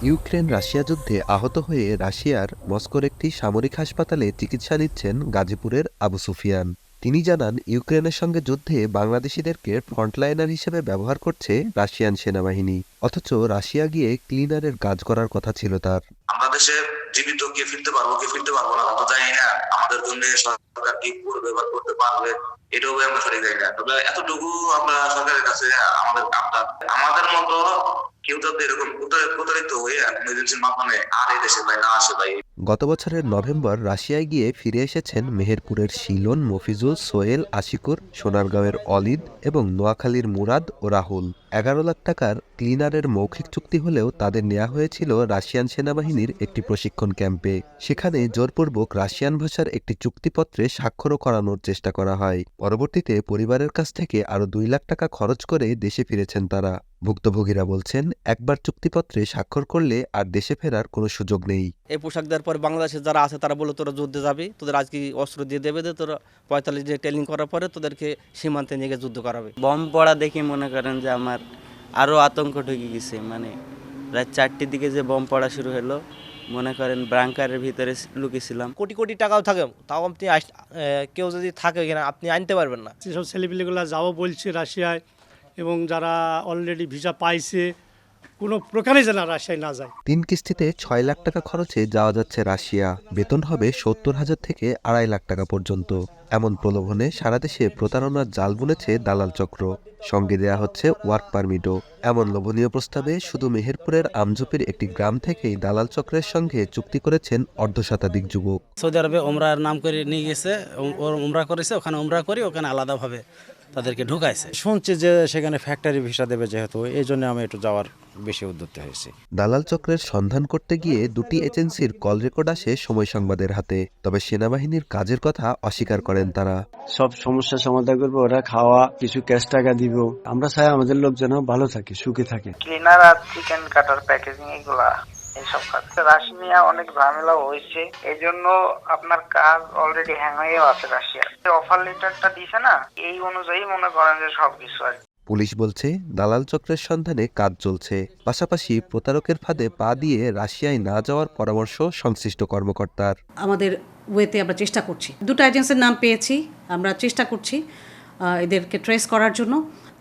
Ukraine Russia যুদ্ধে আহত হয়ে রাশিয়ার মস্কোর একটি সামরিক হাসপাতালে চিকিৎসা নিচ্ছেন গাজীপুরের আবু সুফিয়ান। তিনি জানান, ইউক্রেনের সঙ্গে যুদ্ধে বাংলাদেশিদেরকে ফ্রন্টলাইনার হিসেবে ব্যবহার করছে রাশিয়ান সেনাবাহিনী, অথচ রাশিয়া গিয়ে ক্লিনারের কাজ করার কথা ছিল তার। আমরা দেশে জীবিত কে ফিরতে পারবো কে ফিরতে পারবো না আমরা জানি না। আমাদের জন্য সরকার কি করবে বা করতে পারবে এটাও আমরা সঠিক জানি না। তবে এতটুকু আমরা সরকারের কাছে আমাদের কামটা, আমাদের মতো কেউ যাতে এরকম প্রতারিত হয়ে এমার্জেন্সির মাধ্যমে আর এই দেশে ভাই না আসে ভাই। গত বছরের নভেম্বর রাশিয়ায় গিয়ে ফিরে এসেছেন মেহেরপুরের শিলন, মফিজুল, সোহেল, আশিকুর, সোনারগাঁওয়ের অলিদ এবং নোয়াখালীর মুরাদ ও রাহুল। ১১ লাখ টাকার ক্লিনারের মৌখিক চুক্তি হলেও তাদের নেওয়া হয়েছিল রাশিয়ান সেনাবাহিনীর একটি প্রশিক্ষণ ক্যাম্পে। সেখানে জোরপূর্বক রাশিয়ান ভাষার একটি চুক্তিপত্রে স্বাক্ষরও করানোর চেষ্টা করা হয়। পরবর্তীতে পরিবারের কাছ থেকে আরও ২ লাখ টাকা খরচ করে দেশে ফিরেছেন তারা। ভুক্তভোগীরা বলছেন, একবার চুক্তিপত্রে স্বাক্ষর করলে আর দেশে ফেরার কোনো সুযোগ নেই। এই পোশাক দেওয়ার পরে বাংলাদেশে যারা আছে তারা বলে তোরা যুদ্ধে যাবি, তোদের আজকে অস্ত্র দিয়ে দেবে, তোরা ৪৫ দিন ট্রেনিং করার পরে তোদেরকে সীমান্তে নিয়ে গিয়ে যুদ্ধ করাবে। বম পড়া দেখে মনে করেন যে আমার আরও আতঙ্ক ঢুকে গেছে। মানে রাত ৪টের দিকে যে বম পড়া শুরু হলো, মনে করেন ব্রাঙ্কারের ভিতরে লুকিয়েছিলাম। কোটি কোটি টাকাও থাকে, তাও আপনি কেউ যদি থাকে এখানে আপনি আনতে পারবেন না। যেসব ছেলেপিলেগুলো যাবো বলছে রাশিয়ায়, এবং যারা অলরেডি ভিসা পাইছে কোনো প্রকারে যেন রাশিয়ায় না যায়। ৩ কিস্তিতে ৬ লাখ টাকা খরচে যাওয়া যাচ্ছে রাশিয়া। বেতন হবে ৭০,০০০ থেকে ২.৫ লাখ টাকা পর্যন্ত। এমন প্রলোভনে সারা দেশে প্রতারণার জাল বুনেছে দালাল চক্র। সঙ্গে দেয়া হচ্ছে ওয়ার্ক পারমিটও। এমন লোভনীয় প্রস্তাবে শুধু মেহেরপুরের আমঝোপের একটি গ্রাম থেকেই দালাল চক্রের সঙ্গে চুক্তি করেছেন অর্ধশতাধিক যুবক। সৌদি আরবে ওমরার নাম করে নিয়ে গেছে, ওমরা করেছে, ওখানে ওমরা করি, ওখানে আলাদাভাবে তাদেরকে ঢুকাইছে। শুনছি যে সেখানে ফ্যাক্টরি ভিসা দেবে, যেহেতু এই জন্য আমি একটু যাওয়ার বেশি উদ্যত হয়েছি। দালাল চক্রের সন্ধান করতে গিয়ে দুটি এজেন্সির কল রেকর্ড আসে সময় সংবাদের হাতে। তবে সেনাবাহিনীর কাজের কথা অস্বীকার করেন তারা। সব সমস্যার সমাধান করবো, ওরা খাওয়া কিছু ক্যাশ টাকা দিব। আমরা চাই আমাদের লোক যেন ভালো থাকে, সুখে থাকে। ক্লিনার আর চিকেন কাটার প্যাকেজিং এগুলা এইসব কাজ রাশিয়া অনেক ঝামেলা হয়েছে, এই জন্য আপনার কাজ অলরেডি হ্যাং হয়েও আছে। রাশিয়া অফার লেটারটা দিছে না, এই অনুযায়ী মনে করেন যে সবকিছু আর। পুলিশ বলছে, দালাল চক্রের সন্ধানে কাজ চলছে। পাশাপাশি প্রতারকের ফাঁদে পা দিয়ে রাশিয়ায় না যাওয়ার পরামর্শ সংশ্লিষ্ট কর্মকর্তার। আমাদের ওয়েতে আমরা চেষ্টা করছি, দুটো এজেন্সির নাম পেয়েছি, আমরা চেষ্টা করছি এদেরকে ট্রেস করার জন্য,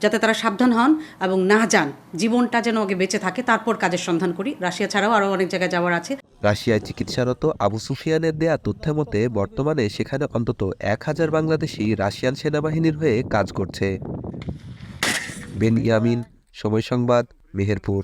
যাতে তারা সাবধান হন এবং না যান, জীবনটা যেন আগে বেঁচে থাকে, তারপর কাজের সন্ধান করি। রাশিয়া ছাড়াও আরও অনেক জায়গায় যাওয়ার আছে। রাশিয়ায় চিকিৎসারত আবু সুফিয়ানের দেয়া তথ্য মতে বর্তমানে সেখানে অন্তত ১,০০০ বাংলাদেশি রাশিয়ান সেনাবাহিনীর হয়ে কাজ করছে। বেনিয়ামিন, সময় সংবাদ, মেহেরপুর।